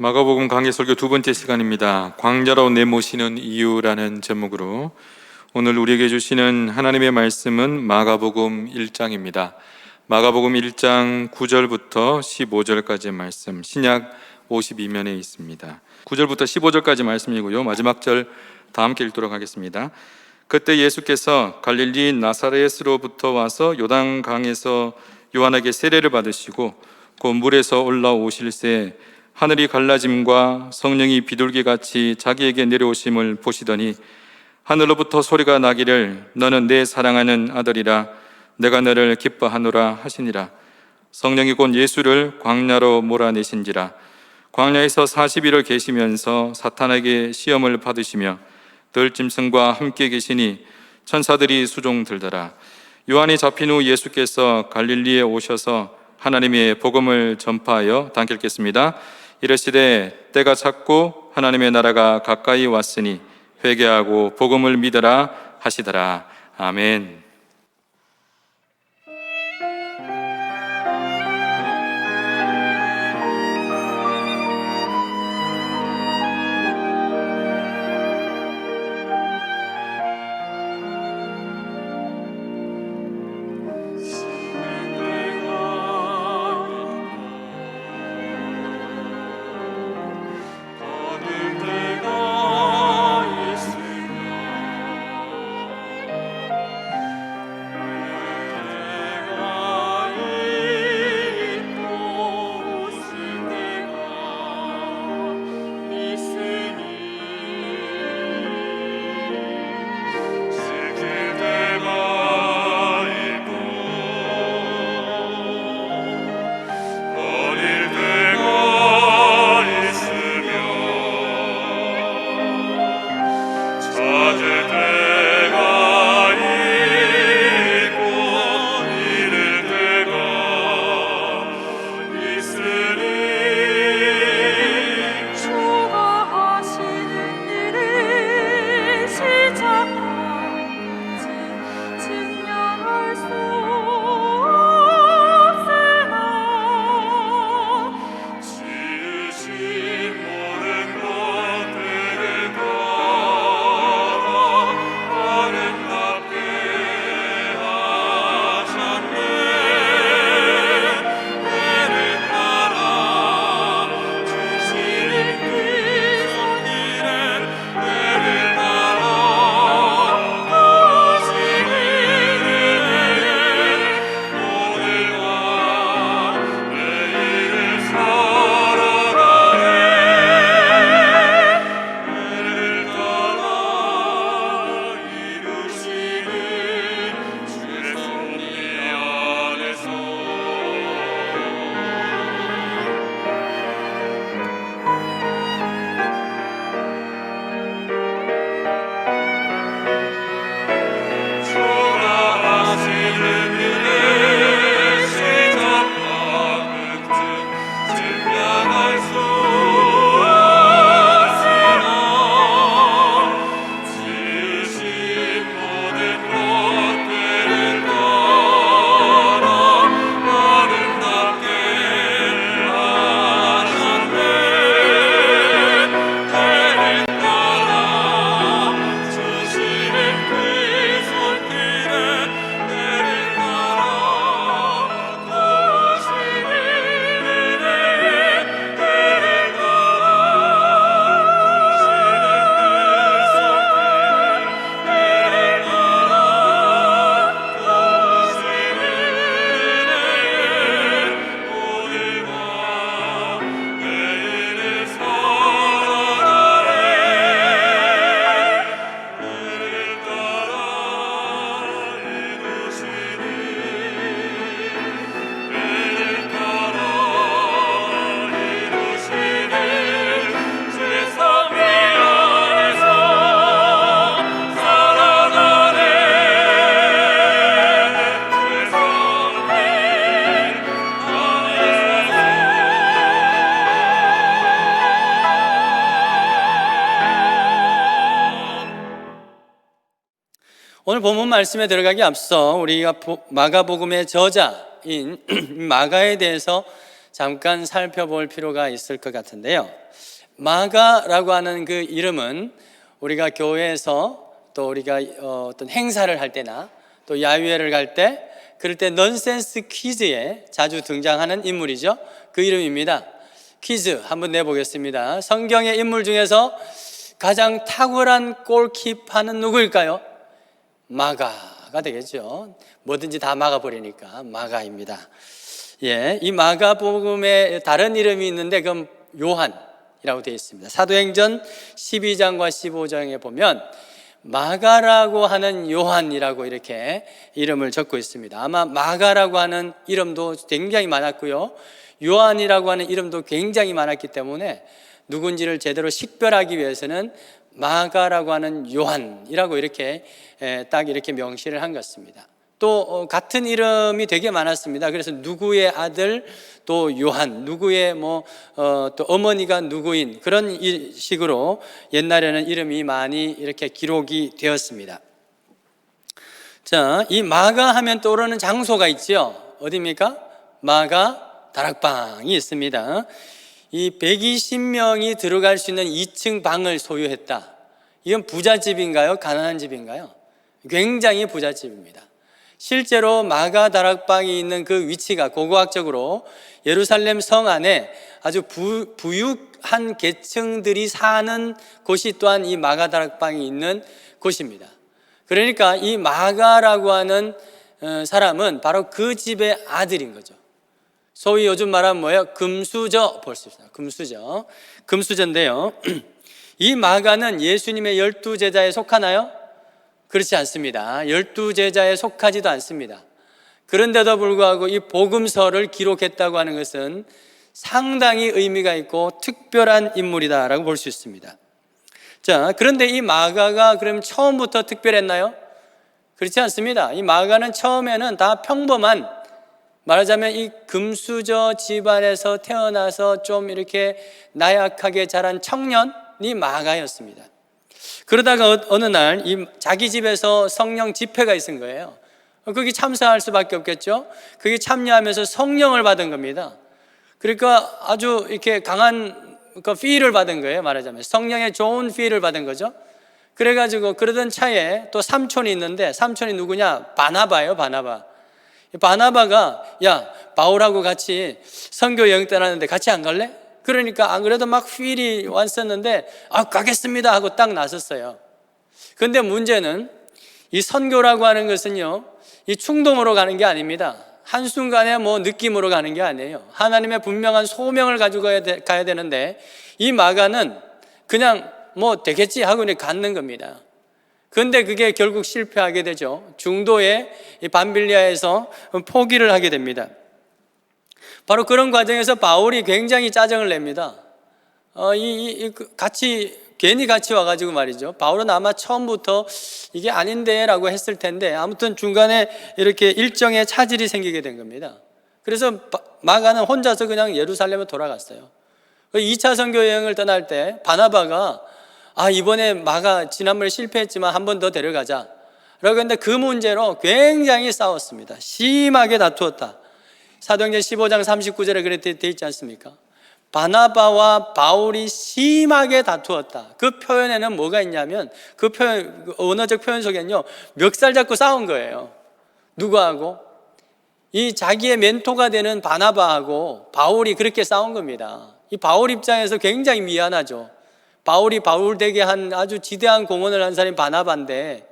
마가복음 강해 설교 두 번째 시간입니다. 광야로 내모시는 이유라는 제목으로 오늘 우리에게 주시는 하나님의 말씀은 마가복음 1장입니다. 마가복음 1장 9절부터 15절까지의 말씀, 신약 52면에 있습니다. 9절부터 15절까지 말씀이고요. 마지막 절 다 함께 읽도록 하겠습니다. 그때 예수께서 갈릴리 나사렛으로부터 와서 요단강에서 요한에게 세례를 받으시고 곧 물에서 올라오실새 하늘이 갈라짐과 성령이 비둘기같이 자기에게 내려오심을 보시더니 하늘로부터 소리가 나기를 너는 내 사랑하는 아들이라 내가 너를 기뻐하노라 하시니라. 성령이 곧 예수를 광야로 몰아내신지라. 광야에서 40일을 계시면서 사탄에게 시험을 받으시며 들짐승과 함께 계시니 천사들이 수종 들더라. 요한이 잡힌 후 예수께서 갈릴리에 오셔서 하나님의 복음을 전파하여 단께 읽겠습니다. 이르시되 때가 찼고 하나님의 나라가 가까이 왔으니 회개하고 복음을 믿으라 하시더라. 아멘. 오늘 본문 말씀에 들어가기 앞서 우리가 마가복음의 저자인 마가에 대해서 잠깐 살펴볼 필요가 있을 것 같은데요. 마가라고 하는 그 이름은 우리가 교회에서 또 우리가 어떤 행사를 할 때나 또 야유회를 갈 때 그럴 때 넌센스 퀴즈에 자주 등장하는 인물이죠. 그 이름입니다. 퀴즈 한번 내보겠습니다. 성경의 인물 중에서 가장 탁월한 골키퍼는 누구일까요? 마가가 되겠죠. 뭐든지 다 막아버리니까 마가입니다. 예, 이 마가복음에 다른 이름이 있는데 그건 요한이라고 되어 있습니다. 사도행전 12장과 15장에 보면 마가라고 하는 요한이라고 이렇게 이름을 적고 있습니다. 아마 마가라고 하는 이름도 굉장히 많았고요, 요한이라고 하는 이름도 굉장히 많았기 때문에 누군지를 제대로 식별하기 위해서는 마가라고 하는 요한이라고 이렇게 딱 이렇게 명시를 한 것입니다. 또 같은 이름이 되게 많았습니다. 그래서 누구의 아들 또 요한, 누구의 또 어머니가 누구인 그런 식으로 옛날에는 이름이 많이 이렇게 기록이 되었습니다. 자, 이 마가 하면 떠오르는 장소가 있죠. 어디입니까? 마가 다락방이 있습니다. 이 120명이 들어갈 수 있는 2층 방을 소유했다. 이건 부잣집인가요? 가난한 집인가요? 굉장히 부잣집입니다. 실제로 마가 다락방이 있는 그 위치가 고고학적으로 예루살렘 성 안에 아주 부유한 계층들이 사는 곳이 또한 이 마가 다락방이 있는 곳입니다. 그러니까 이 마가라고 하는 사람은 바로 그 집의 아들인 거죠. 소위 요즘 말하면 뭐예요? 금수저 볼 수 있어요. 금수저인데요. 이 마가는 예수님의 12제자에 속하나요? 그렇지 않습니다. 12제자에 속하지도 않습니다. 그런데도 불구하고 이 복음서를 기록했다고 하는 것은 상당히 의미가 있고 특별한 인물이다라고 볼 수 있습니다. 자, 그런데 이 마가가 그럼 처음부터 특별했나요? 그렇지 않습니다. 이 마가는 처음에는 다 평범한, 말하자면 이 금수저 집안에서 태어나서 좀 이렇게 나약하게 자란 청년이 마가였습니다. 그러다가 어느 날 자기 집에서 성령 집회가 있은 거예요. 거기 참석할 수밖에 없겠죠. 거기 참여하면서 성령을 받은 겁니다. 그러니까 아주 이렇게 강한 그 필을 받은 거예요. 말하자면 성령의 좋은 필을 받은 거죠. 그래가지고 그러던 차에 또 삼촌이 있는데, 삼촌이 누구냐? 바나바예요. 바나바가 야, 바울하고 같이 선교 여행 떠나는데 같이 안 갈래? 그러니까 안 그래도 막 휠이 왔었는데 가겠습니다 하고 딱 나섰어요. 그런데 문제는 이 선교라고 하는 것은요, 이 충동으로 가는 게 아닙니다. 한순간에 느낌으로 가는 게 아니에요. 하나님의 분명한 소명을 가지고 가야 되는데 이 마가는 그냥 되겠지 하고 갖는 겁니다. 그런데 그게 결국 실패하게 되죠. 중도에 밤빌리아에서 포기를 하게 됩니다. 바로 그런 과정에서 바울이 굉장히 짜증을 냅니다. 괜히 같이 와가지고 말이죠. 바울은 아마 처음부터 이게 아닌데 라고 했을 텐데 아무튼 중간에 이렇게 일정의 차질이 생기게 된 겁니다. 그래서 마가는 혼자서 그냥 예루살렘에 돌아갔어요. 2차 선교 여행을 떠날 때 바나바가 이번에 마가 지난번에 실패했지만 한 번 더 데려가자 라고 했는데 그 문제로 굉장히 싸웠습니다. 심하게 다투었다. 사도행전 15장 39절에 그렇게 돼 있지 않습니까? 바나바와 바울이 심하게 다투었다. 그 표현에는 뭐가 있냐면 그 언어적 표현 속에는요, 멱살 잡고 싸운 거예요. 누구하고? 이 자기의 멘토가 되는 바나바하고 바울이 그렇게 싸운 겁니다. 이 바울 입장에서 굉장히 미안하죠. 바울이 바울 되게 한 아주 지대한 공헌을 한 사람이 바나바인데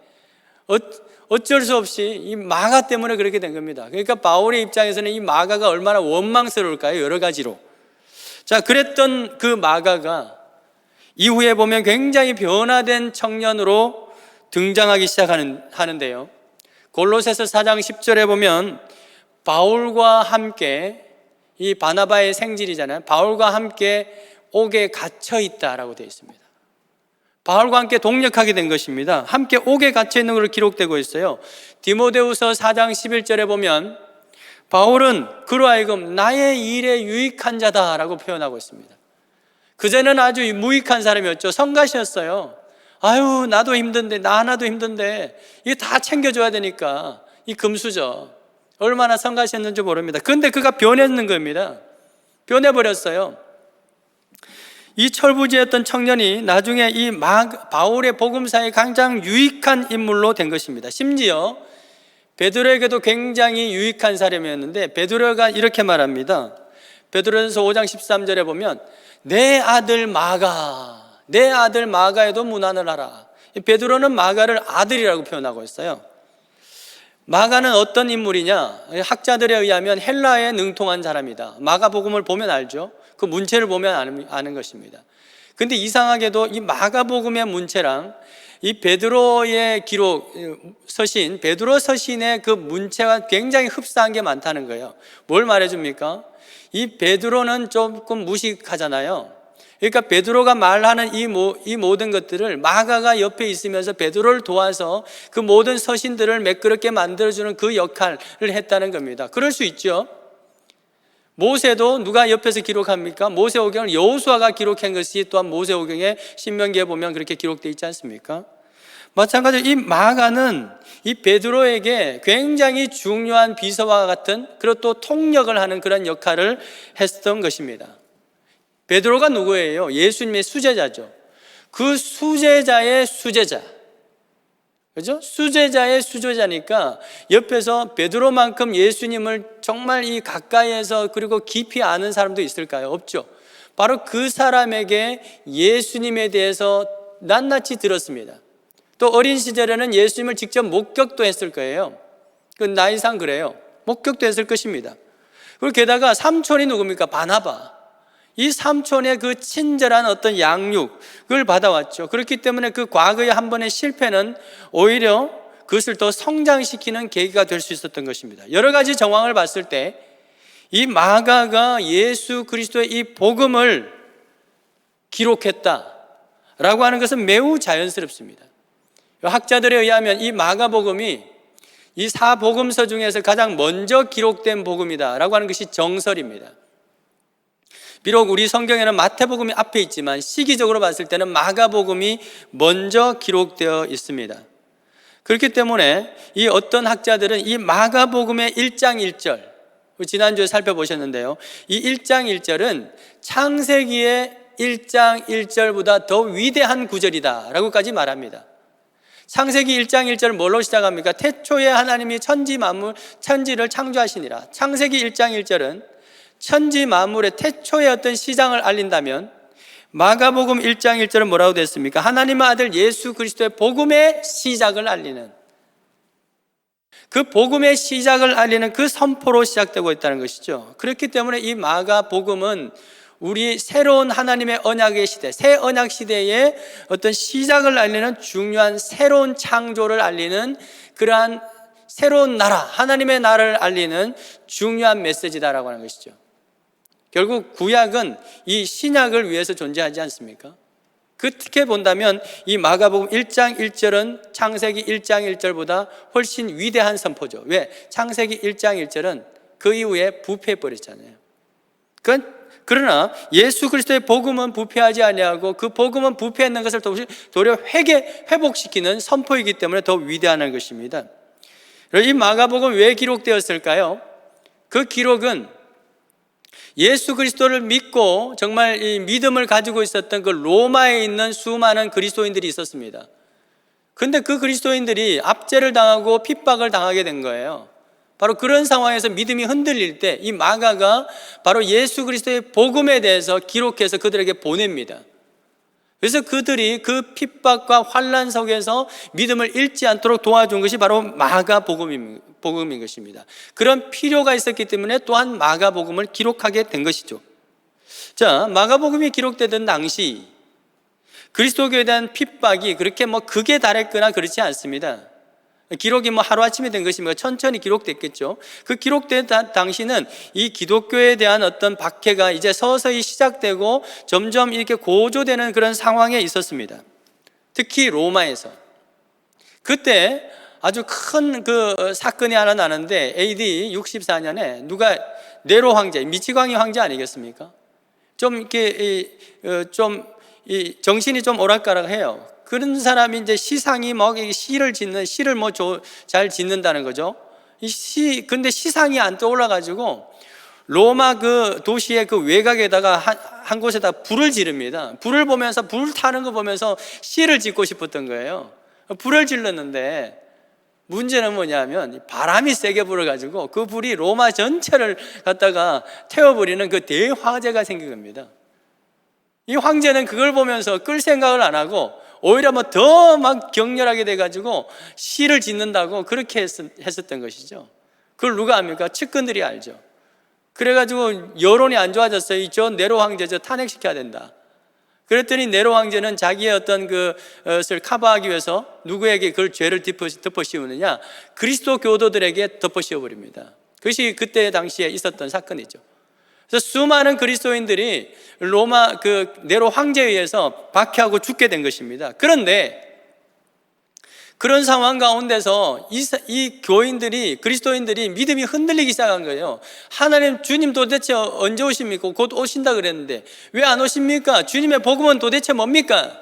어쩔 수 없이 이 마가 때문에 그렇게 된 겁니다. 그러니까 바울의 입장에서는 이 마가가 얼마나 원망스러울까요? 여러 가지로. 자, 그랬던 그 마가가 이후에 보면 굉장히 변화된 청년으로 등장하기 시작하는데요. 골로새서 4장 10절에 보면 바울과 함께, 이 바나바의 생질이잖아요. 바울과 함께 옥에 갇혀 있다라고 되어 있습니다. 바울과 함께 동력하게 된 것입니다. 함께 옥에 갇혀 있는 걸로 기록되고 있어요. 디모데후서 4장 11절에 보면 바울은 그로 하여금 나의 일에 유익한 자다라고 표현하고 있습니다. 그전에는 아주 무익한 사람이었죠. 성가시였어요. 나도 힘든데, 나 하나도 힘든데 이게 다 챙겨줘야 되니까 이 금수저 얼마나 성가시였는지 모릅니다. 그런데 그가 변했는 겁니다. 변해버렸어요. 이 철부지였던 청년이 나중에 이 바울의 복음사에 가장 유익한 인물로 된 것입니다. 심지어 베드로에게도 굉장히 유익한 사람이었는데 베드로가 이렇게 말합니다. 베드로전서 5장 13절에 보면 내 아들 마가에도 문안을 하라. 베드로는 마가를 아들이라고 표현하고 있어요. 마가는 어떤 인물이냐? 학자들에 의하면 헬라어에 능통한 사람이다. 마가복음을 보면 알죠. 그 문체를 보면 아는 것입니다. 근데 이상하게도 이 마가복음의 문체랑 이 베드로의 기록 서신, 베드로 서신의 그 문체와 굉장히 흡사한 게 많다는 거예요. 뭘 말해줍니까? 이 베드로는 조금 무식하잖아요. 그러니까 베드로가 말하는 이 모든 것들을 마가가 옆에 있으면서 베드로를 도와서 그 모든 서신들을 매끄럽게 만들어주는 그 역할을 했다는 겁니다. 그럴 수 있죠. 모세도 누가 옆에서 기록합니까? 모세오경을 여호수아가 기록한 것이 또한 모세오경의 신명기에 보면 그렇게 기록되어 있지 않습니까? 마찬가지로 이 마가는 이 베드로에게 굉장히 중요한 비서와 같은 그리고 또 통역을 하는 그런 역할을 했던 것입니다. 베드로가 누구예요? 예수님의 수제자죠. 그 수제자의 수제자, 그죠? 수제자의 수제자니까 옆에서 베드로만큼 예수님을 정말 이 가까이에서 그리고 깊이 아는 사람도 있을까요? 없죠. 바로 그 사람에게 예수님에 대해서 낱낱이 들었습니다. 또 어린 시절에는 예수님을 직접 목격도 했을 거예요. 그 나이상 그래요. 목격도 했을 것입니다. 그리고 게다가 삼촌이 누굽니까? 바나바. 이 삼촌의 그 친절한 어떤 양육을 받아왔죠. 그렇기 때문에 그 과거의 한 번의 실패는 오히려 그것을 더 성장시키는 계기가 될 수 있었던 것입니다. 여러 가지 정황을 봤을 때 이 마가가 예수 그리스도의 이 복음을 기록했다라고 하는 것은 매우 자연스럽습니다. 학자들에 의하면 이 마가복음이 이 사복음서 중에서 가장 먼저 기록된 복음이다라고 하는 것이 정설입니다. 비록 우리 성경에는 마태복음이 앞에 있지만 시기적으로 봤을 때는 마가복음이 먼저 기록되어 있습니다. 그렇기 때문에 이 어떤 학자들은 이 마가복음의 1장 1절, 지난주에 살펴보셨는데요, 이 1장 1절은 창세기의 1장 1절보다 더 위대한 구절이다 라고까지 말합니다. 창세기 1장 1절 뭘로 시작합니까? 태초에 하나님이 천지를 창조하시니라. 창세기 1장 1절은 천지 만물의 태초의 어떤 시장을 알린다면 마가복음 1장 1절은 뭐라고 됐습니까? 하나님의 아들 예수 그리스도의 복음의 시작을 알리는, 그 복음의 시작을 알리는 그 선포로 시작되고 있다는 것이죠. 그렇기 때문에 이 마가복음은 우리 새로운 하나님의 언약의 시대, 새 언약 시대의 어떤 시작을 알리는 중요한 새로운 창조를 알리는 그러한 새로운 나라, 하나님의 나라를 알리는 중요한 메시지다라고 하는 것이죠. 결국 구약은 이 신약을 위해서 존재하지 않습니까? 그렇게 본다면 이 마가복음 1장 1절은 창세기 1장 1절보다 훨씬 위대한 선포죠. 왜? 창세기 1장 1절은 그 이후에 부패해버렸잖아요. 그러나 예수 그리스도의 복음은 부패하지 아니하고 그 복음은 부패했는 것을 도리어 회복시키는 선포이기 때문에 더 위대한 것입니다. 이 마가복음 왜 기록되었을까요? 그 기록은 예수 그리스도를 믿고 정말 이 믿음을 가지고 있었던 그 로마에 있는 수많은 그리스도인들이 있었습니다. 그런데 그 그리스도인들이 압제를 당하고 핍박을 당하게 된 거예요. 바로 그런 상황에서 믿음이 흔들릴 때 이 마가가 바로 예수 그리스도의 복음에 대해서 기록해서 그들에게 보냅니다. 그래서 그들이 그 핍박과 환난 속에서 믿음을 잃지 않도록 도와준 것이 바로 마가복음인 것입니다. 그런 필요가 있었기 때문에 또한 마가복음을 기록하게 된 것이죠. 자, 마가복음이 기록되던 당시 그리스도교에 대한 핍박이 그렇게 극에 달했거나 그렇지 않습니다. 기록이 하루아침에 된 것이며 천천히 기록됐겠죠. 그 기록된 당시는 이 기독교에 대한 어떤 박해가 이제 서서히 시작되고 점점 이렇게 고조되는 그런 상황에 있었습니다. 특히 로마에서. 그때 아주 큰 그 사건이 하나 나는데 AD 64년에 누가 네로 황제, 미치광이 황제 아니겠습니까? 좀 이렇게 정신이 좀 오락가락해요. 그런 사람이 이제 시상이 시를 잘 짓는다는 거죠. 근데 시상이 안 떠올라가지고 로마 그 도시의 그 외곽에다가 한 곳에다 불을 지릅니다. 불을 보면서, 불 타는 거 보면서 시를 짓고 싶었던 거예요. 불을 질렀는데 문제는 뭐냐면 바람이 세게 불어가지고 그 불이 로마 전체를 갖다가 태워버리는 그 대화재가 생긴 겁니다. 이 황제는 그걸 보면서 끌 생각을 안 하고 오히려 뭐 더 막 격렬하게 돼가지고 시를 짓는다고 그렇게 했었던 것이죠. 그걸 누가 압니까? 측근들이 알죠. 그래가지고 여론이 안 좋아졌어요. 저 네로 황제 저 탄핵시켜야 된다. 그랬더니 네로 황제는 자기의 어떤 그것을 커버하기 위해서 누구에게 그걸 죄를 덮어 씌우느냐? 그리스도 교도들에게 덮어 씌워버립니다. 그것이 그때 당시에 있었던 사건이죠. 그래서 수많은 그리스도인들이 로마 그 네로 황제에 의해서 박해하고 죽게 된 것입니다. 그런데 그런 상황 가운데서 이 교인들이, 그리스도인들이 믿음이 흔들리기 시작한 거예요. 하나님, 주님 도대체 언제 오십니까? 곧 오신다 그랬는데 왜 안 오십니까? 주님의 복음은 도대체 뭡니까?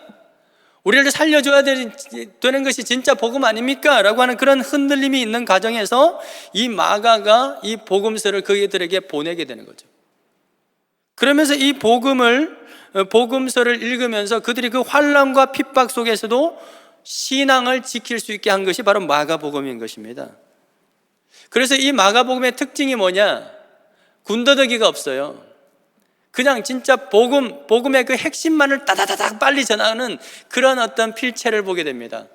우리를 살려줘야 되는 것이 진짜 복음 아닙니까? 라고 하는 그런 흔들림이 있는 가정에서 이 마가가 이 복음서를 그들에게 보내게 되는 거죠. 그러면서 이 복음서를 읽으면서 그들이 그 환난과 핍박 속에서도 신앙을 지킬 수 있게 한 것이 바로 마가복음인 것입니다. 그래서 이 마가복음의 특징이 뭐냐? 군더더기가 없어요. 그냥 진짜 복음의 그 핵심만을 따다다닥 빨리 전하는 그런 어떤 필체를 보게 됩니다.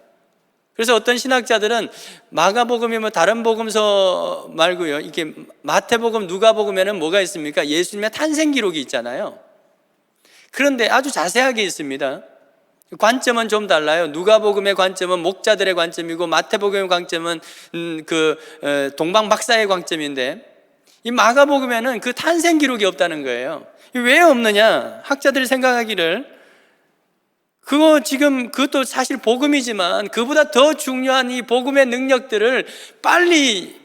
그래서 어떤 신학자들은 마가복음이 뭐 다른 복음서 말고요, 이게 마태복음, 누가복음에는 뭐가 있습니까? 예수님의 탄생 기록이 있잖아요. 그런데 아주 자세하게 있습니다. 관점은 좀 달라요. 누가복음의 관점은 목자들의 관점이고 마태복음의 관점은 동방 박사의 관점인데, 이 마가복음에는 그 탄생 기록이 없다는 거예요. 왜 없느냐? 학자들이 생각하기를 그것도 사실 복음이지만 그보다 더 중요한 이 복음의 능력들을 빨리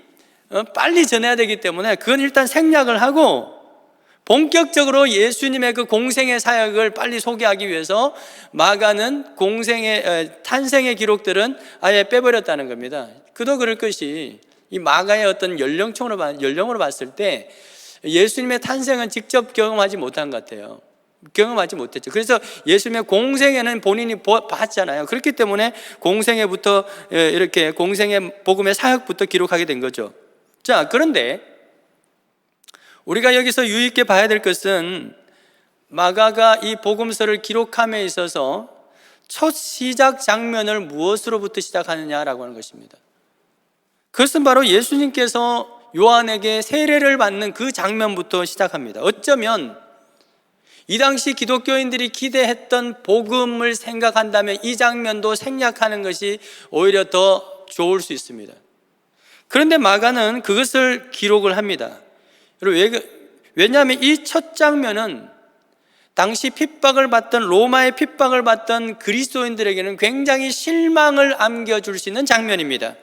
전해야 되기 때문에 그건 일단 생략을 하고 본격적으로 예수님의 그 공생의 사역을 빨리 소개하기 위해서 마가는 탄생의 기록들은 아예 빼버렸다는 겁니다. 그도 그럴 것이 이 마가의 어떤 연령으로 봤을 때 예수님의 탄생은 직접 경험하지 못한 것 같아요. 경험하지 못했죠. 그래서 예수님의 공생애는 본인이 봤잖아요. 그렇기 때문에 공생애부터 이렇게 공생애 복음의 사역부터 기록하게 된 거죠. 자, 그런데 우리가 여기서 유의있게 봐야 될 것은 마가가 이 복음서를 기록함에 있어서 첫 시작 장면을 무엇으로부터 시작하느냐라고 하는 것입니다. 그것은 바로 예수님께서 요한에게 세례를 받는 그 장면부터 시작합니다. 어쩌면 이 당시 기독교인들이 기대했던 복음을 생각한다면 이 장면도 생략하는 것이 오히려 더 좋을 수 있습니다. 그런데 마가는 그것을 기록을 합니다. 왜냐하면 이 첫 장면은 당시 로마의 핍박을 받던 그리스도인들에게는 굉장히 실망을 안겨줄 수 있는 장면입니다.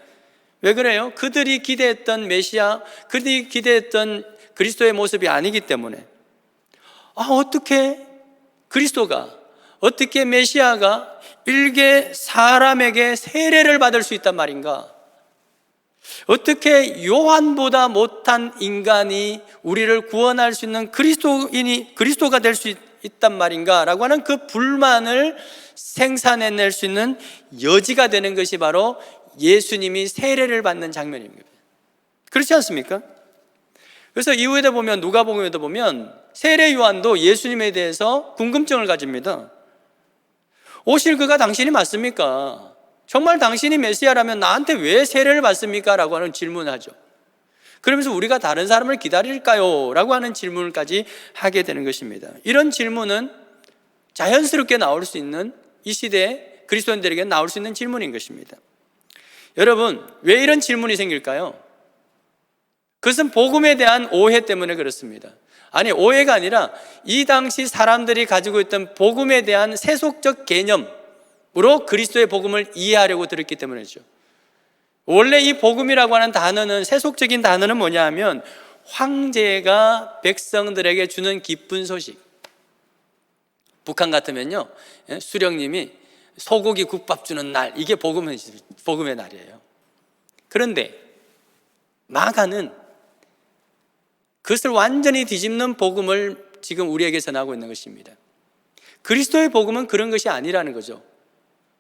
왜 그래요? 그들이 기대했던 메시아, 그들이 기대했던 그리스도의 모습이 아니기 때문에 어떻게 메시아가 일개 사람에게 세례를 받을 수 있단 말인가? 어떻게 요한보다 못한 인간이 우리를 구원할 수 있는 그리스도가 될 수 있단 말인가? 라고 하는 그 불만을 생산해낼 수 있는 여지가 되는 것이 바로 예수님이 세례를 받는 장면입니다. 그렇지 않습니까? 그래서 이후에도 보면 누가복음에도 보면 세례 요한도 예수님에 대해서 궁금증을 가집니다. 오실 그가 당신이 맞습니까? 정말 당신이 메시아라면 나한테 왜 세례를 받습니까? 라고 하는 질문을 하죠. 그러면서 우리가 다른 사람을 기다릴까요? 라고 하는 질문까지 하게 되는 것입니다. 이런 질문은 자연스럽게 나올 수 있는, 이 시대에 그리스도인들에게 나올 수 있는 질문인 것입니다. 여러분, 왜 이런 질문이 생길까요? 그것은 복음에 대한 오해 때문에 그렇습니다. 아니, 오해가 아니라 이 당시 사람들이 가지고 있던 복음에 대한 세속적 개념으로 그리스도의 복음을 이해하려고 들었기 때문이죠. 원래 이 복음이라고 하는 단어는, 세속적인 단어는 뭐냐 하면 황제가 백성들에게 주는 기쁜 소식. 북한 같으면요, 수령님이 소고기 국밥 주는 날, 이게 복음의 날이에요. 그런데 마가는 그것을 완전히 뒤집는 복음을 지금 우리에게 전하고 있는 것입니다. 그리스도의 복음은 그런 것이 아니라는 거죠.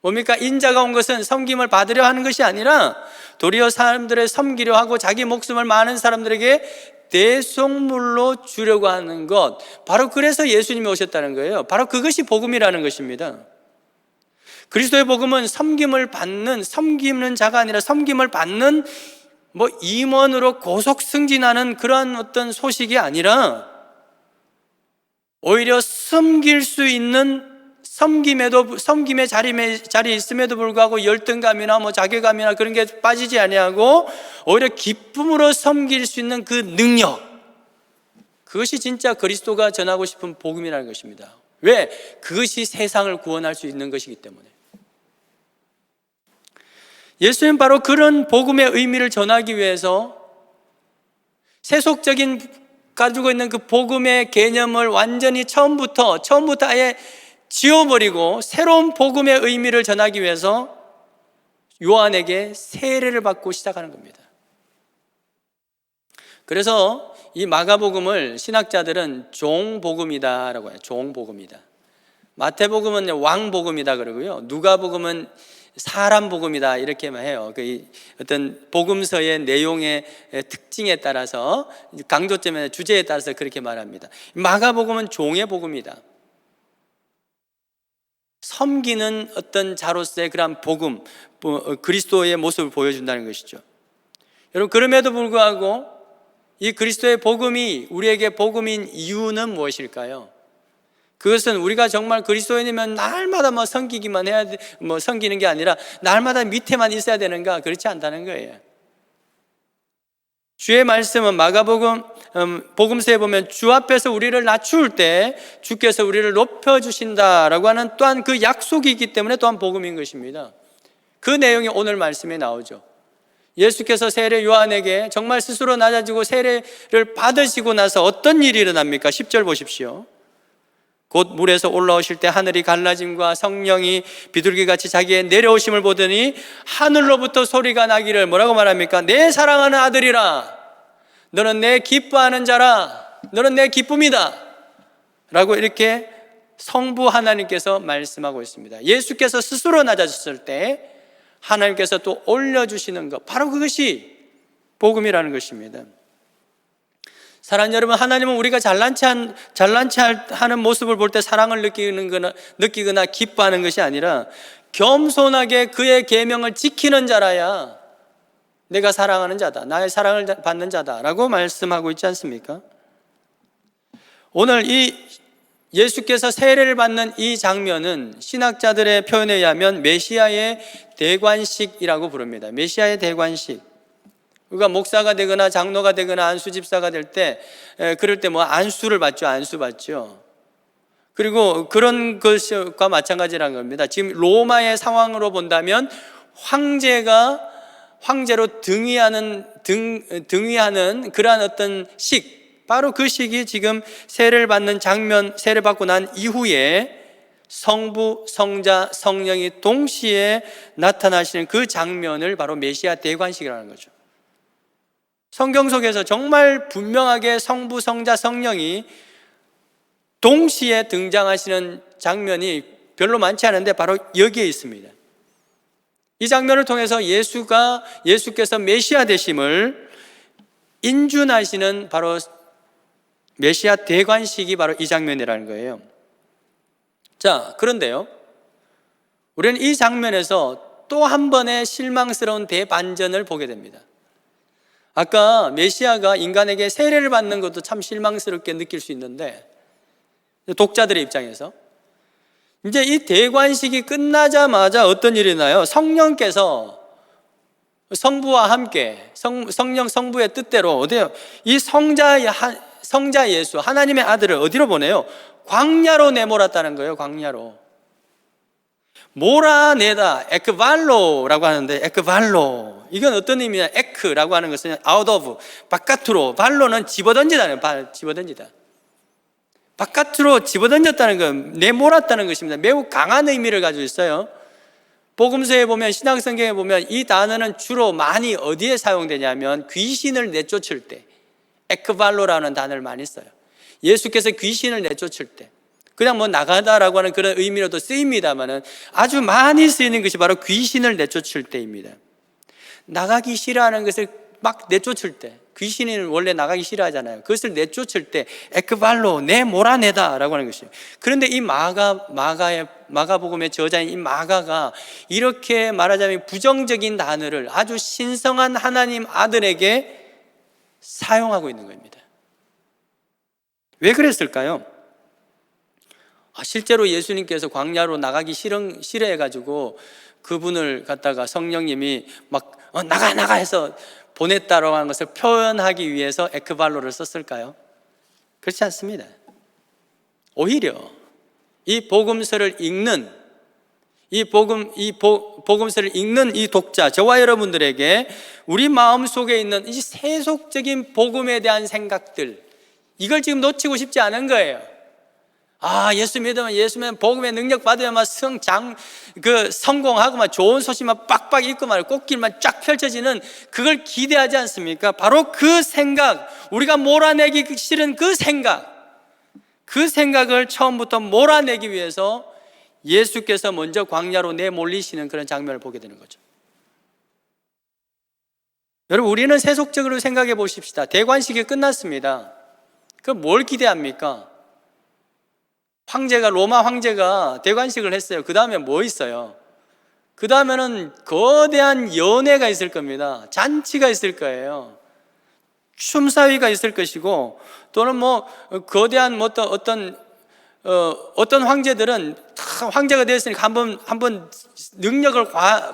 뭡니까? 인자가 온 것은 섬김을 받으려 하는 것이 아니라 도리어 사람들을 섬기려 하고 자기 목숨을 많은 사람들에게 대속물로 주려고 하는 것, 바로 그래서 예수님이 오셨다는 거예요. 바로 그것이 복음이라는 것입니다. 그리스도의 복음은 섬기는 자가 아니라 섬김을 받는 임원으로 고속 승진하는 그러한 어떤 소식이 아니라 오히려 섬길 수 있는, 섬김의 자리에 있음에도 불구하고 열등감이나 자괴감이나 그런 게 빠지지 아니하고 오히려 기쁨으로 섬길 수 있는 그 능력, 그것이 진짜 그리스도가 전하고 싶은 복음이라는 것입니다. 왜? 그것이 세상을 구원할 수 있는 것이기 때문에. 예수님은 바로 그런 복음의 의미를 전하기 위해서 세속적인 가지고 있는 그 복음의 개념을 완전히 처음부터 아예 지워버리고 새로운 복음의 의미를 전하기 위해서 요한에게 세례를 받고 시작하는 겁니다. 그래서 이 마가복음을 신학자들은 종복음이다라고 해요. 종복음이다. 마태복음은 왕복음이다 그러고요. 누가복음은 사람복음이다 이렇게만 해요. 그 어떤 복음서의 내용의 특징에 따라서, 강조점의 주제에 따라서 그렇게 말합니다. 마가복음은 종의 복음이다. 섬기는 어떤 자로서의 그런 복음, 그리스도의 모습을 보여준다는 것이죠. 여러분, 그럼에도 불구하고 이 그리스도의 복음이 우리에게 복음인 이유는 무엇일까요? 그것은 우리가 정말 그리스도인이면 날마다 섬기기만 해야 돼, 섬기는 게 아니라 날마다 밑에만 있어야 되는가? 그렇지 않다는 거예요. 주의 말씀은 마가복음 복음서에 보면 주 앞에서 우리를 낮출 때 주께서 우리를 높여주신다라고 하는 또한 그 약속이 있기 때문에 또한 복음인 것입니다. 그 내용이 오늘 말씀에 나오죠. 예수께서 세례 요한에게 정말 스스로 낮아지고 세례를 받으시고 나서 어떤 일이 일어납니까? 10절 보십시오. 곧 물에서 올라오실 때 하늘이 갈라짐과 성령이 비둘기같이 자기의 내려오심을 보더니 하늘로부터 소리가 나기를 뭐라고 말합니까? 내 사랑하는 아들이라, 너는 내 기뻐하는 자라, 너는 내 기쁨이다 라고 이렇게 성부 하나님께서 말씀하고 있습니다. 예수께서 스스로 낮아졌을 때 하나님께서 또 올려주시는 것, 바로 그것이 복음이라는 것입니다. 사랑하는 여러분, 하나님은 우리가 잘난치 하는 모습을 볼 때 사랑을 느끼거나 기뻐하는 것이 아니라 겸손하게 그의 계명을 지키는 자라야 내가 사랑하는 자다, 나의 사랑을 받는 자다라고 말씀하고 있지 않습니까? 오늘 이 예수께서 세례를 받는 이 장면은 신학자들의 표현에 의하면 메시아의 대관식이라고 부릅니다. 메시아의 대관식. 우리가 목사가 되거나 장로가 되거나 안수집사가 될 때, 그럴 때 안수를 받죠. 안수 받죠. 그리고 그런 것과 마찬가지라는 겁니다. 지금 로마의 상황으로 본다면 황제로 등위하는 그러한 어떤 식, 바로 그 식이 지금 세례를 받는 장면, 세례 받고 난 이후에 성부, 성자, 성령이 동시에 나타나시는 그 장면을 바로 메시아 대관식이라는 거죠. 성경 속에서 정말 분명하게 성부, 성자, 성령이 동시에 등장하시는 장면이 별로 많지 않은데 바로 여기에 있습니다. 이 장면을 통해서 예수께서 메시아 되심을 인준하시는 바로 메시아 대관식이 바로 이 장면이라는 거예요. 자, 그런데요, 우리는 이 장면에서 또 한 번의 실망스러운 대반전을 보게 됩니다. 아까 메시아가 인간에게 세례를 받는 것도 참 실망스럽게 느낄 수 있는데, 독자들의 입장에서 이제 이 대관식이 끝나자마자 어떤 일이 나요? 성령께서 성부와 함께 성령 성부의 뜻대로 어디요? 이 성자 예수 하나님의 아들을 어디로 보내요? 광야로 내몰았다는 거예요. 광야로 몰아내다, 에크발로라고 하는데, 에크발로 이건 어떤 의미냐? 에크라고 하는 것은 out of, 바깥으로, 발로는 집어던지다, 집어던지다. 바깥으로 집어던졌다는 건 내몰았다는 것입니다. 매우 강한 의미를 가지고 있어요. 복음서에 보면, 신약성경에 보면 이 단어는 주로 많이 어디에 사용되냐면 귀신을 내쫓을 때, 에크발로라는 단어를 많이 써요. 예수께서 귀신을 내쫓을 때, 그냥 뭐 나가다라고 하는 그런 의미로도 쓰입니다만은 아주 많이 쓰이는 것이 바로 귀신을 내쫓을 때입니다. 나가기 싫어하는 것을 막 내쫓을 때, 귀신이 원래 나가기 싫어하잖아요. 그것을 내쫓을 때 에크발로, 내 몰아내다라고 하는 것이에요. 그런데 이 마가복음의 저자인 이 마가가 이렇게 말하자면 부정적인 단어를 아주 신성한 하나님 아들에게 사용하고 있는 겁니다. 왜 그랬을까요? 실제로 예수님께서 광야로 나가기 싫어해가지고 그분을 갖다가 성령님이 막 나가 해서 보냈다라고 하는 것을 표현하기 위해서 에크발로를 썼을까요? 그렇지 않습니다. 오히려 이 복음서를 읽는 복음서를 읽는 이 독자, 저와 여러분들에게 우리 마음 속에 있는 이 세속적인 복음에 대한 생각들, 이걸 지금 놓치고 싶지 않은 거예요. 예수 믿으면 복음의 능력 받으면 막 성공하고 막 좋은 소식만 빡빡 읽고 막 꽃길만 쫙 펼쳐지는 그걸 기대하지 않습니까? 바로 그 생각, 우리가 몰아내기 싫은 그 생각을 처음부터 몰아내기 위해서 예수께서 먼저 광야로 내몰리시는 그런 장면을 보게 되는 거죠. 여러분, 우리는 세속적으로 생각해 보십시다. 대관식이 끝났습니다. 그럼 뭘 기대합니까? 로마 황제가 대관식을 했어요. 그 다음에 뭐 있어요? 그 다음에는 거대한 연회가 있을 겁니다. 잔치가 있을 거예요. 춤사위가 있을 것이고, 또는 거대한 어떤 황제들은 황제가 되었으니까 한번 능력을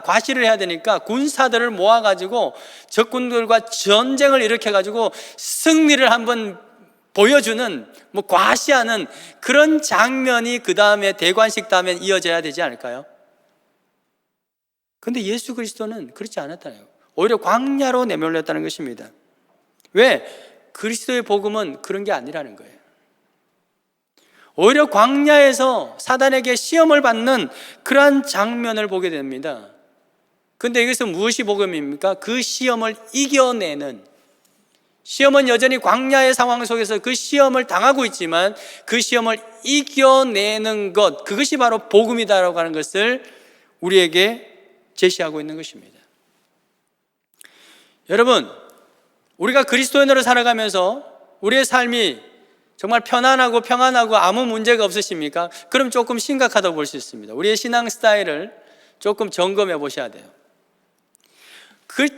과시를 해야 되니까 군사들을 모아가지고 적군들과 전쟁을 일으켜가지고 승리를 한번 보여주는, 과시하는 그런 장면이 그 다음에 대관식 다음에 이어져야 되지 않을까요? 그런데 예수 그리스도는 그렇지 않았다요. 오히려 광야로 내몰렸다는 것입니다. 왜? 그리스도의 복음은 그런 게 아니라는 거예요. 오히려 광야에서 사단에게 시험을 받는 그러한 장면을 보게 됩니다. 그런데 이것은 무엇이 복음입니까? 그 시험을 이겨내는, 시험은 여전히 광야의 상황 속에서 그 시험을 당하고 있지만 그 시험을 이겨내는 것, 그것이 바로 복음이다라고 하는 것을 우리에게 제시하고 있는 것입니다. 여러분, 우리가 그리스도인으로 살아가면서 우리의 삶이 정말 편안하고 평안하고 아무 문제가 없으십니까? 그럼 조금 심각하다고 볼 수 있습니다. 우리의 신앙 스타일을 조금 점검해 보셔야 돼요.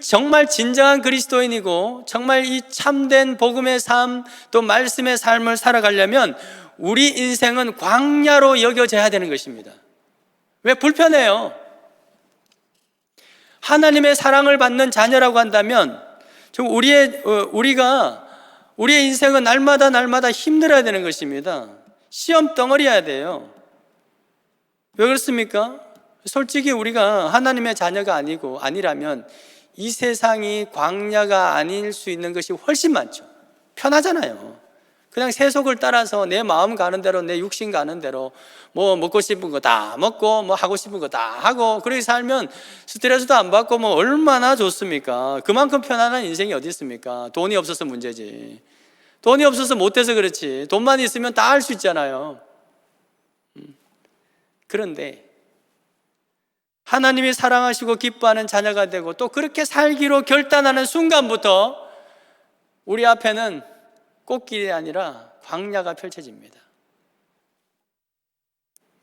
정말 진정한 그리스도인이고 정말 이 참된 복음의 삶, 또 말씀의 삶을 살아가려면 우리 인생은 광야로 여겨져야 되는 것입니다. 왜? 불편해요. 하나님의 사랑을 받는 자녀라고 한다면 우리의 인생은 날마다 힘들어야 되는 것입니다. 시험 덩어리여야 돼요. 왜 그렇습니까? 솔직히 우리가 하나님의 자녀가 아니라면 이 세상이 광야가 아닐 수 있는 것이 훨씬 많죠. 편하잖아요. 그냥 세속을 따라서 내 마음 가는 대로, 내 육신 가는 대로 먹고 싶은 거 다 먹고 하고 싶은 거 다 하고 그렇게 살면 스트레스도 안 받고 얼마나 좋습니까? 그만큼 편안한 인생이 어디 있습니까? 돈이 없어서 문제지. 돈이 없어서 못해서 그렇지. 돈만 있으면 다 할 수 있잖아요. 그런데 하나님이 사랑하시고 기뻐하는 자녀가 되고 또 그렇게 살기로 결단하는 순간부터 우리 앞에는 꽃길이 아니라 광야가 펼쳐집니다.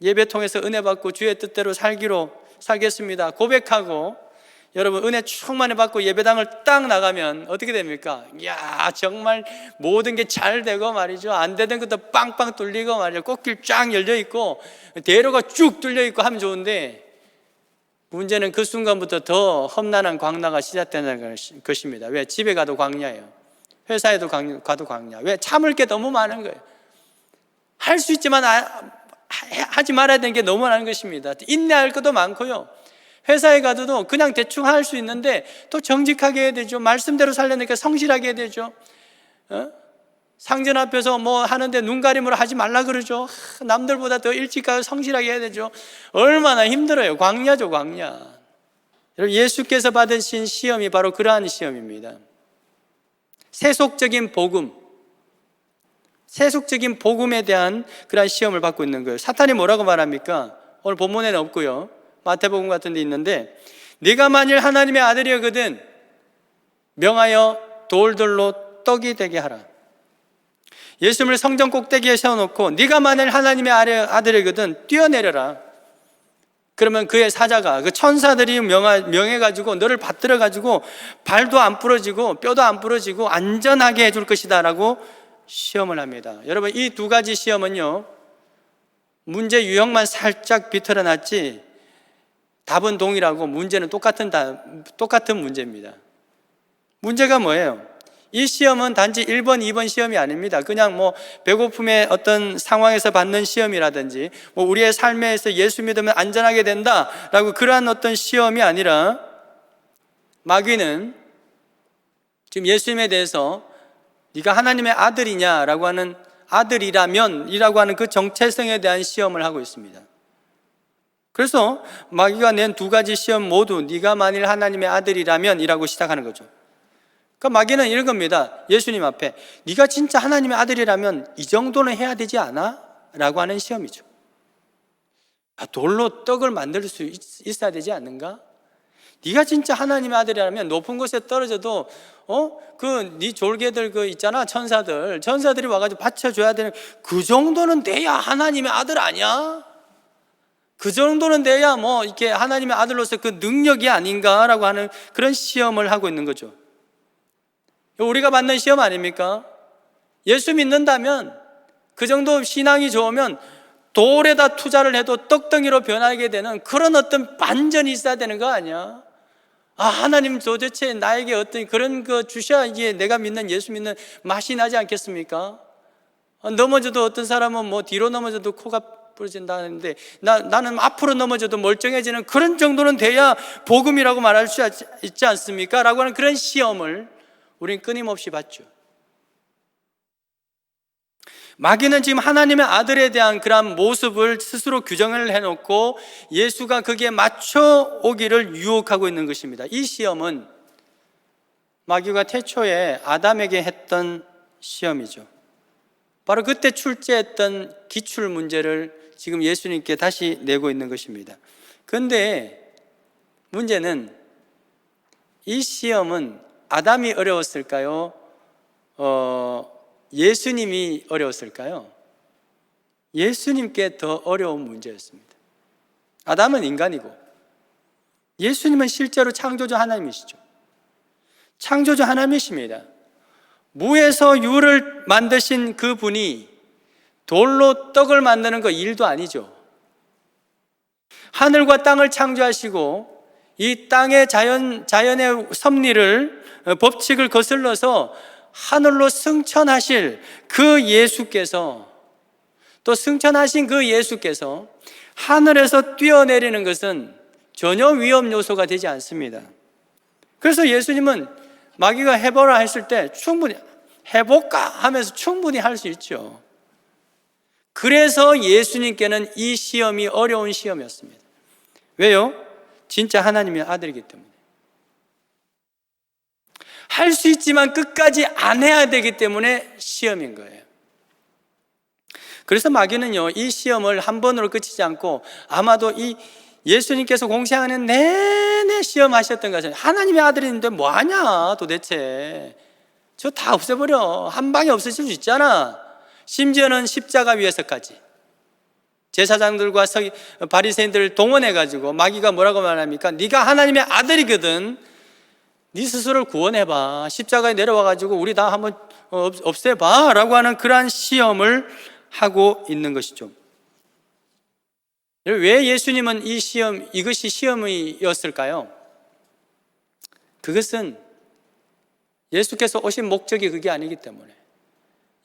예배 통해서 은혜 받고 주의 뜻대로 살겠습니다 고백하고 여러분 은혜 충만히 받고 예배당을 딱 나가면 어떻게 됩니까? 이야, 정말 모든 게 잘 되고 말이죠. 안 되던 것도 빵빵 뚫리고 말이죠. 꽃길 쫙 열려 있고 대로가 쭉 뚫려 있고 하면 좋은데 문제는 그 순간부터 더 험난한 광야가 시작되는 것입니다. 왜? 집에 가도 광야예요. 회사에도 가도 광야. 왜? 참을 게 너무 많은 거예요. 할 수 있지만 하지 말아야 되는 게 너무 많은 것입니다. 인내할 것도 많고요. 회사에 가도 그냥 대충 할 수 있는데 또 정직하게 해야 되죠. 말씀대로 살려니까 성실하게 해야 되죠. 상전 앞에서 하는데 눈 가림으로 하지 말라 그러죠. 남들보다 더 일찍 가서 성실하게 해야 되죠. 얼마나 힘들어요. 광야죠, 광야. 여러분, 예수께서 받으신 시험이 바로 그러한 시험입니다. 세속적인 복음, 세속적인 복음에 대한 그런 시험을 받고 있는 거예요. 사탄이 뭐라고 말합니까? 오늘 본문에는 없고요, 마태복음 같은 데 있는데, 네가 만일 하나님의 아들이거든 명하여 돌들로 떡이 되게 하라. 예수님을 성전 꼭대기에 세워놓고 네가 만일 하나님의 아들이거든 뛰어내려라. 그러면 그의 사자가, 그 천사들이 명해가지고 너를 받들어가지고 발도 안 부러지고 뼈도 안 부러지고 안전하게 해줄 것이다 라고 시험을 합니다. 여러분, 이 두 가지 시험은요, 문제 유형만 살짝 비틀어놨지 답은 동일하고 문제는 똑같은 문제입니다. 문제가 뭐예요? 이 시험은 단지 1번, 2번 시험이 아닙니다. 그냥 뭐 배고픔의 어떤 상황에서 받는 시험이라든지 뭐 우리의 삶에서 예수 믿으면 안전하게 된다라고 그러한 어떤 시험이 아니라, 마귀는 지금 예수님에 대해서 네가 하나님의 아들이냐라고 하는, 아들이라면이라고 하는 그 정체성에 대한 시험을 하고 있습니다. 그래서 마귀가 낸 두 가지 시험 모두 네가 만일 하나님의 아들이라면 이라고 시작하는 거죠. 그러니까 마귀는 이런 겁니다. 예수님 앞에 네가 진짜 하나님의 아들이라면 이 정도는 해야 되지 않아? 라고 하는 시험이죠. 돌로 떡을 만들 수 있어야 되지 않는가? 네가 진짜 하나님의 아들이라면 높은 곳에 떨어져도 네 졸개들 있잖아, 천사들이 와가지고 받쳐줘야 되는, 그 정도는 돼야 하나님의 아들 아니야? 그 정도는 돼야 뭐 이렇게 하나님의 아들로서 그 능력이 아닌가라고 하는 그런 시험을 하고 있는 거죠. 우리가 받는 시험 아닙니까? 예수 믿는다면, 그 정도 신앙이 좋으면 돌에다 투자를 해도 떡덩이로 변하게 되는 그런 어떤 반전이 있어야 되는 거 아니야? 하나님 도대체 나에게 어떤 그런 거 주셔야 이게 내가 믿는, 예수 믿는 맛이 나지 않겠습니까? 넘어져도, 어떤 사람은 뭐 뒤로 넘어져도 코가 부러진다는데 나는 앞으로 넘어져도 멀쩡해지는 그런 정도는 돼야 복음이라고 말할 수 있지 않습니까? 라고 하는 그런 시험을 우린 끊임없이 받죠. 마귀는 지금 하나님의 아들에 대한 그런 모습을 스스로 규정을 해놓고 예수가 거기에 맞춰 오기를 유혹하고 있는 것입니다. 이 시험은 마귀가 태초에 아담에게 했던 시험이죠. 바로 그때 출제했던 기출 문제를 지금 예수님께 다시 내고 있는 것입니다. 그런데 문제는, 이 시험은 아담이 어려웠을까요? 예수님이 어려웠을까요? 예수님께 더 어려운 문제였습니다. 아담은 인간이고 예수님은 실제로 창조주 하나님이시죠. 창조주 하나님이십니다. 무에서 유를 만드신 그 분이 돌로 떡을 만드는 거 일도 아니죠. 하늘과 땅을 창조하시고 이 땅의 자연의 섭리를, 법칙을 거슬러서 하늘로 승천하실 그 예수께서, 또 승천하신 그 예수께서 하늘에서 뛰어내리는 것은 전혀 위험 요소가 되지 않습니다. 그래서 예수님은 마귀가 해보라 했을 때 충분히 해볼까 하면서 충분히 할 수 있죠. 그래서 예수님께는 이 시험이 어려운 시험이었습니다. 왜요? 진짜 하나님의 아들이기 때문에. 할 수 있지만 끝까지 안 해야 되기 때문에 시험인 거예요. 그래서 마귀는요, 이 시험을 한 번으로 끝이지 않고 아마도 이 예수님께서 공생하는 내내 시험하셨던 것은, 하나님의 아들인데 뭐하냐 도대체, 저 다 없애버려, 한 방에 없애질 수 있잖아. 심지어는 십자가 위에서까지 제사장들과 바리새인들을 동원해가지고 마귀가 뭐라고 말합니까? 네가 하나님의 아들이거든, 네 스스로를 구원해봐, 십자가에 내려와가지고 우리 다 한번 없애봐 라고 하는 그러한 시험을 하고 있는 것이죠. 왜 예수님은 이것이 시험이었을까요? 그것은 예수께서 오신 목적이 그게 아니기 때문에,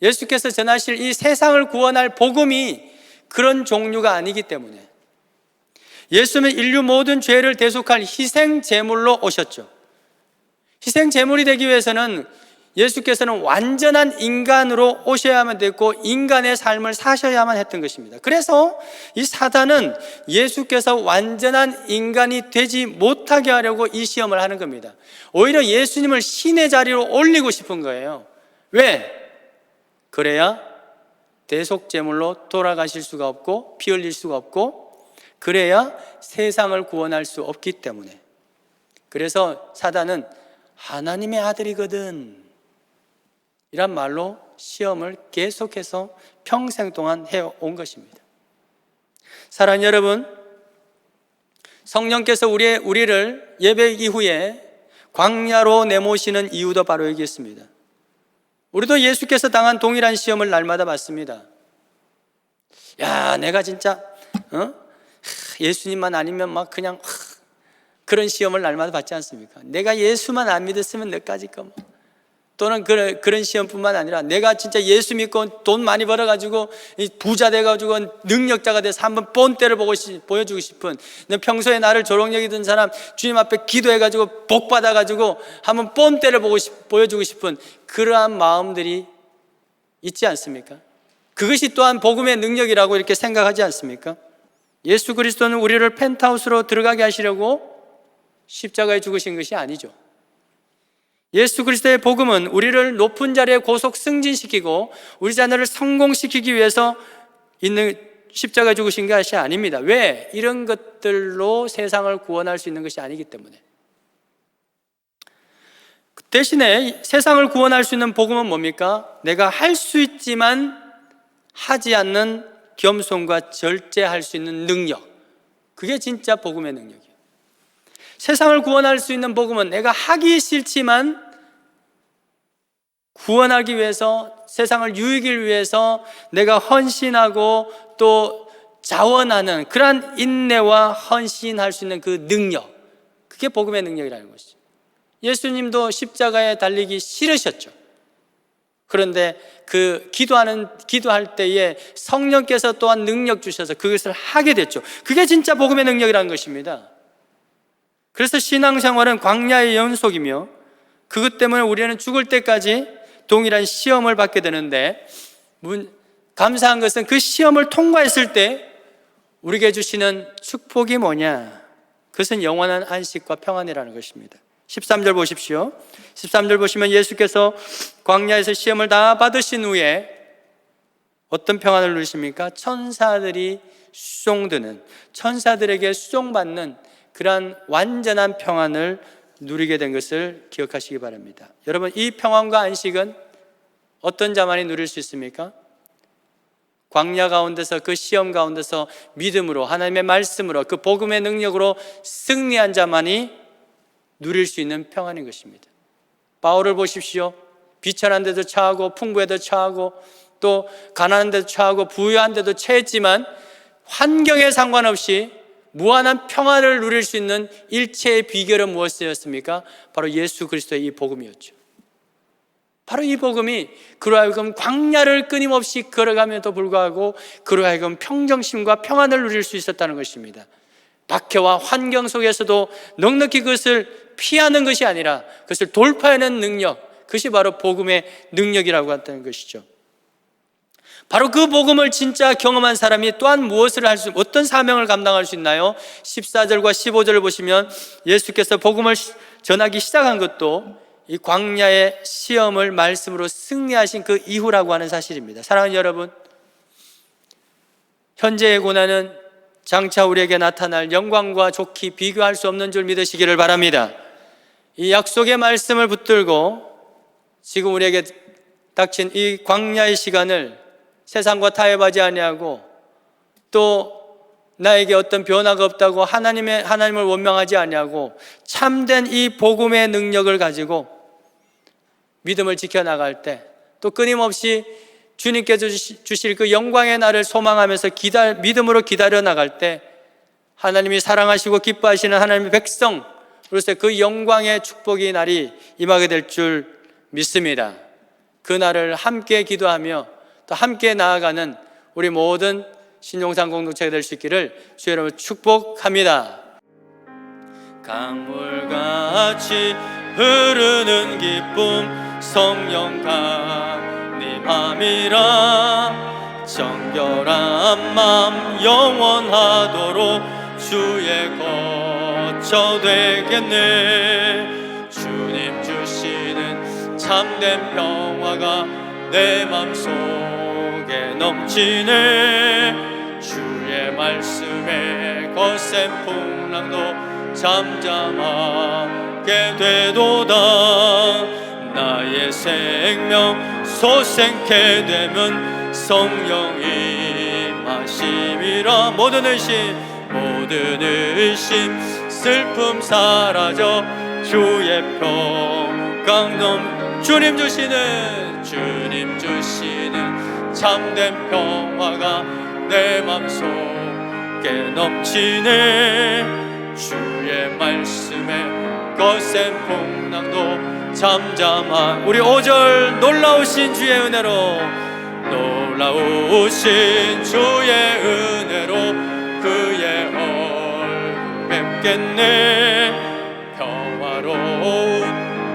예수께서 전하실 이 세상을 구원할 복음이 그런 종류가 아니기 때문에, 예수님은 인류 모든 죄를 대속할 희생 제물로 오셨죠. 희생 제물이 되기 위해서는 예수께서는 완전한 인간으로 오셔야만 됐고 인간의 삶을 사셔야만 했던 것입니다. 그래서 이 사단은 예수께서 완전한 인간이 되지 못하게 하려고 이 시험을 하는 겁니다. 오히려 예수님을 신의 자리로 올리고 싶은 거예요. 왜? 그래야 대속제물로 돌아가실 수가 없고 피 흘릴 수가 없고 그래야 세상을 구원할 수 없기 때문에. 그래서 사단은 하나님의 아들이거든 이란 말로 시험을 계속해서 평생 동안 해온 것입니다. 사랑하는 여러분, 성령께서 우리를 예배 이후에 광야로 내모시는 이유도 바로 여기 있습니다. 우리도 예수께서 당한 동일한 시험을 날마다 받습니다. 야, 내가 진짜 예수님만 아니면 막 그냥 그런 시험을 날마다 받지 않습니까? 내가 예수만 안 믿었으면 너까지 거 뭐. 또는 그런 시험뿐만 아니라 내가 진짜 예수 믿고 돈 많이 벌어가지고 부자 돼가지고 능력자가 돼서 한번 본때를 보여주고 싶은, 평소에 나를 조롱 여기던 사람 주님 앞에 기도해가지고 복 받아가지고 한번 본때를 보여주고 싶은 그러한 마음들이 있지 않습니까? 그것이 또한 복음의 능력이라고 이렇게 생각하지 않습니까? 예수 그리스도는 우리를 펜트하우스로 들어가게 하시려고 십자가에 죽으신 것이 아니죠. 예수 그리스도의 복음은 우리를 높은 자리에 고속 승진시키고 우리 자녀를 성공시키기 위해서 있는 십자가에 죽으신 것이 아닙니다. 왜? 이런 것들로 세상을 구원할 수 있는 것이 아니기 때문에. 대신에 세상을 구원할 수 있는 복음은 뭡니까? 내가 할 수 있지만 하지 않는 겸손과 절제할 수 있는 능력. 그게 진짜 복음의 능력이에요. 세상을 구원할 수 있는 복음은 내가 하기 싫지만 구원하기 위해서, 세상을 유익을 위해서 내가 헌신하고 또 자원하는 그러한 인내와 헌신할 수 있는 그 능력, 그게 복음의 능력이라는 것이죠. 예수님도 십자가에 달리기 싫으셨죠. 그런데 기도할 때에 성령께서 또한 능력 주셔서 그것을 하게 됐죠. 그게 진짜 복음의 능력이라는 것입니다. 그래서 신앙생활은 광야의 연속이며 그것 때문에 우리는 죽을 때까지 동일한 시험을 받게 되는데, 감사한 것은 그 시험을 통과했을 때 우리에게 주시는 축복이 뭐냐? 그것은 영원한 안식과 평안이라는 것입니다. 13절 보십시오. 13절 보시면 예수께서 광야에서 시험을 다 받으신 후에 어떤 평안을 누리십니까? 천사들이 수종드는, 천사들에게 수종받는 그러한 완전한 평안을 누리게 된 것을 기억하시기 바랍니다. 여러분, 이 평안과 안식은 어떤 자만이 누릴 수 있습니까? 광야 가운데서, 그 시험 가운데서 믿음으로, 하나님의 말씀으로, 그 복음의 능력으로 승리한 자만이 누릴 수 있는 평안인 것입니다. 바울을 보십시오. 비천한 데도 처하고 풍부에도 처하고 또 가난한 데도 처하고 부유한 데도 처했지만 환경에 상관없이 무한한 평안을 누릴 수 있는 일체의 비결은 무엇이었습니까? 바로 예수 그리스도의 이 복음이었죠. 바로 이 복음이 그로 하여금 광야를 끊임없이 걸어가면도 불구하고 그로 하여금 평정심과 평안을 누릴 수 있었다는 것입니다. 박해와 환경 속에서도 넉넉히 그것을 피하는 것이 아니라 그것을 돌파하는 능력, 그것이 바로 복음의 능력이라고 한다는 것이죠. 바로 그 복음을 진짜 경험한 사람이 또한 무엇을 어떤 사명을 감당할 수 있나요? 14절과 15절을 보시면 예수께서 복음을 전하기 시작한 것도 이 광야의 시험을 말씀으로 승리하신 그 이후라고 하는 사실입니다. 사랑하는 여러분, 현재의 고난은 장차 우리에게 나타날 영광과 좋게 비교할 수 없는 줄 믿으시기를 바랍니다. 이 약속의 말씀을 붙들고 지금 우리에게 닥친 이 광야의 시간을 세상과 타협하지 아니하고 또 나에게 어떤 변화가 없다고 하나님을 원망하지 아니하고 참된 이 복음의 능력을 가지고 믿음을 지켜나갈 때, 또 끊임없이 주님께서 주실 그 영광의 날을 소망하면서 믿음으로 기다려 나갈 때 하나님이 사랑하시고 기뻐하시는 하나님의 백성으로서 그 영광의 축복의 날이 임하게 될 줄 믿습니다. 그 날을 함께 기도하며 또 함께 나아가는 우리 모든 신용산 공동체가 될 수 있기를 주 여러분 축복합니다. 강물같이 흐르는 기쁨 성령 강림함이라. 정결한 맘 영원하도록 주의 거처 되겠네. 주님 주시는 참된 평화가 내 맘속에 넘치네. 주의 말씀에 거센 풍랑도 잠잠하게 되도다. 나의 생명 소생케 되면 성령이 임하심이라. 모든 의심 슬픔 사라져 주의 평강 주님 주시는 참된 평화가 내 맘속에 넘치네. 주의 말씀에 거센 풍랑도 잠잠한 우리 5절 놀라우신 주의 은혜로 놀라우신 주의 은혜로 그의 얼굴 뵙겠네. 평화로운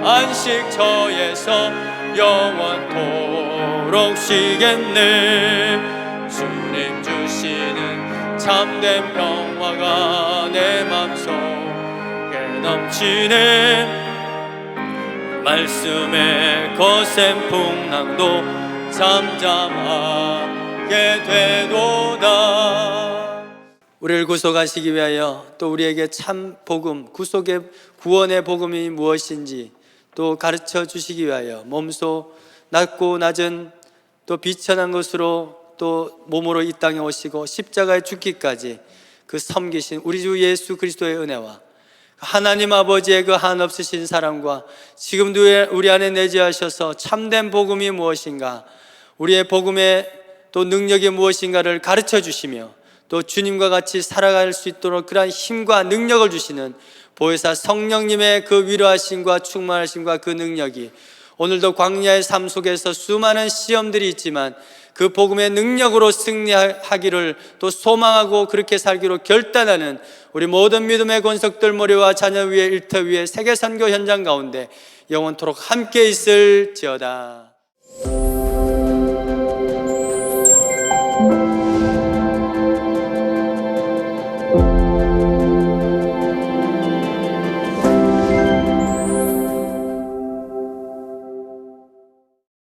안식처에서 영원토록 쉬겠네. 주님 주시는 참된 평화가 내 맘속에 넘치네. 말씀에 거센 풍랑도 잠잠하게 되도다. 우리를 구속하시기 위하여 또 우리에게 참 복음, 구원의 복음이 무엇인지 또 가르쳐 주시기 위하여 몸소 낮고 낮은 또 비천한 것으로 또 몸으로 이 땅에 오시고 십자가에 죽기까지 그 섬기신 우리 주 예수 그리스도의 은혜와 하나님 아버지의 그 한없으신 사랑과 지금도 우리 안에 내재하셔서 참된 복음이 무엇인가, 우리의 복음의 또 능력이 무엇인가를 가르쳐 주시며 또 주님과 같이 살아갈 수 있도록 그러한 힘과 능력을 주시는 보혜사 성령님의 그 위로하심과 충만하심과 그 능력이 오늘도 광야의 삶 속에서 수많은 시험들이 있지만 그 복음의 능력으로 승리하기를 또 소망하고 그렇게 살기로 결단하는 우리 모든 믿음의 권속들 머리와 자녀 위에 일터 위에 세계 선교 현장 가운데 영원토록 함께 있을지어다.